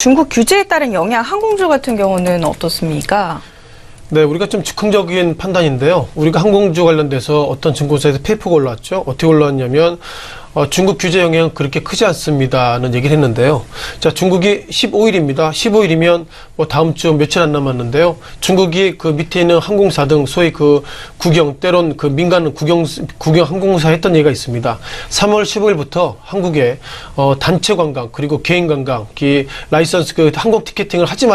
중국 규제에 따른 영향 항공주 같은 경우는 어떻습니까? 네, 우리가 좀 즉흥적인 판단인데요. 우리가 항공주 관련돼서 어떤 증권사에서 페이퍼가 올라왔죠. 어떻게 올라왔냐면 중국 규제 영향은 그렇게 크지 않습니다는 얘기를 했는데요. 자, 중국이 15일입니다. 15일이면 뭐 다음 주 며칠 안 남았는데요. 중국이 그 밑에 있는 항공사 등 소위 그 때론 그 민간 국영 항공사 했던 얘기가 있습니다. 3월 15일부터 한국에 단체 관광 그리고 개인 관광 라이선스 그 항공 티켓팅을 하지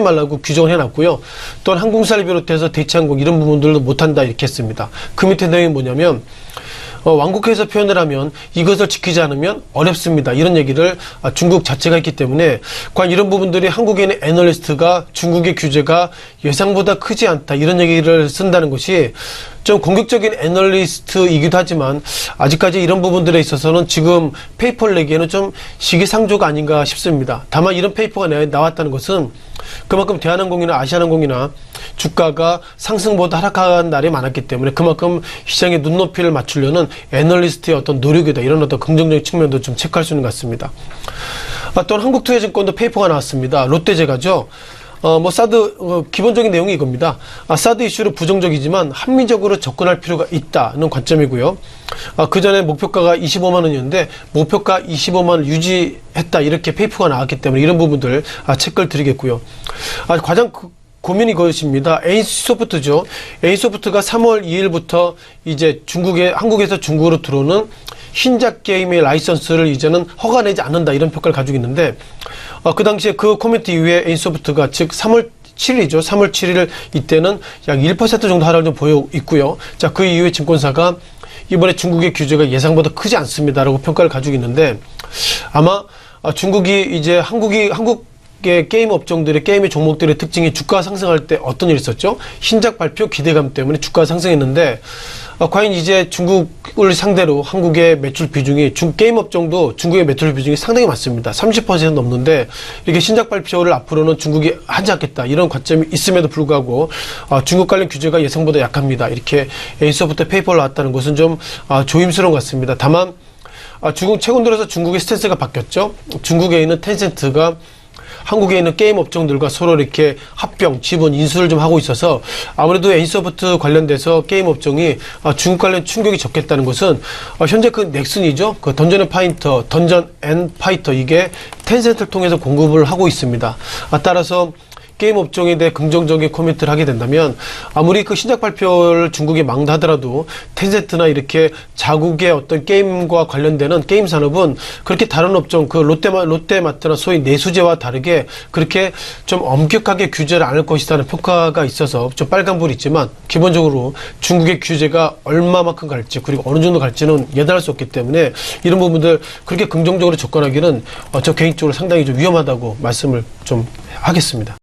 말라고 규정을 해놨고요. 또한 항공사를 비롯해서 대체항공 이런 부분들도 못한다 이렇게 했습니다. 그 밑에 내용이 뭐냐면 완곡해서 표현을 하면 이것을 지키지 않으면 어렵습니다. 이런 얘기를 중국 자체가 했기 때문에 과연 이런 부분들이 한국에 있는 애널리스트가 중국의 규제가 예상보다 크지 않다 이런 얘기를 쓴다는 것이 좀 공격적인 애널리스트이기도 하지만 아직까지 이런 부분들에 있어서는 지금 페이퍼를 내기에는 좀 시기상조가 아닌가 싶습니다. 다만 이런 페이퍼가 나왔다는 것은 그만큼 대한항공이나 아시아항공이나 주가가 상승보다 하락한 날이 많았기 때문에 그만큼 시장의 눈높이를 맞추려는 애널리스트의 어떤 노력이다. 이런 어떤 긍정적인 측면도 좀 체크할 수 있는 것 같습니다. 또한 한국투자증권도 페이퍼가 나왔습니다. 롯데제가죠. 기본적인 내용이 이겁니다. 사드 이슈로 부정적이지만 합리적으로 접근할 필요가 있다는 관점이고요. 그 전에 목표가가 25만 원이었는데 목표가 25만 원을 유지했다. 이렇게 페이퍼가 나왔기 때문에 이런 부분들 체크를 드리겠고요. 가장 고민이 그것입니다. 에이소프트죠. 에이소프트가 3월 2일부터 이제 한국에서 중국으로 들어오는 신작 게임의 라이선스를 이제는 허가내지 않는다 이런 평가를 가지고 있는데 그 당시에 그 코멘트 이후에 에이소프트가 즉 3월 7일이죠. 3월 7일 이때는 약 1% 정도 하락을 좀 보여 있고요. 자, 그 이후에 증권사가 이번에 중국의 규제가 예상보다 크지 않습니다라고 평가를 가지고 있는데 아마 중국이 이제 한국의 게임 업종들의 게임의 종목들의 특징이 주가 상승할 때 어떤 일이 있었죠? 신작 발표 기대감 때문에 주가가 상승했는데 과연 이제 중국을 상대로 한국의 매출 비중이 게임 업종도 중국의 매출 비중이 상당히 많습니다. 30% 넘는데 이렇게 신작 발표를 앞으로는 중국이 하지 않겠다 이런 관점이 있음에도 불구하고 중국 관련 규제가 예상보다 약합니다. 이렇게 에이소프트 페이퍼를 나왔다는 것은 좀 조심스러운 것 같습니다. 다만 최근 들어서 중국의 스탠스가 바뀌었죠. 중국에 있는 텐센트가 한국에 있는 게임 업종들과 서로 이렇게 합병, 지분, 인수를 좀 하고 있어서 아무래도 에이소프트 관련돼서 게임 업종이 중국 관련 충격이 적겠다는 것은 현재 그 넥슨이죠. 그 던전 앤 파이터 이게 텐센트를 통해서 공급을 하고 있습니다. 따라서 게임 업종에 대해 긍정적인 코멘트를 하게 된다면 아무리 그 신작 발표를 중국이 막는다 하더라도 텐센트나 이렇게 자국의 어떤 게임과 관련되는 게임 산업은 그렇게 다른 업종 그 롯데마트나 소위 내수제와 다르게 그렇게 좀 엄격하게 규제를 안 할 것이라는 평가가 있어서 좀 빨간불이 있지만 기본적으로 중국의 규제가 얼마만큼 갈지 그리고 어느 정도 갈지는 예단할 수 없기 때문에 이런 부분들 그렇게 긍정적으로 접근하기는 저 개인적으로 상당히 좀 위험하다고 말씀을 좀 하겠습니다.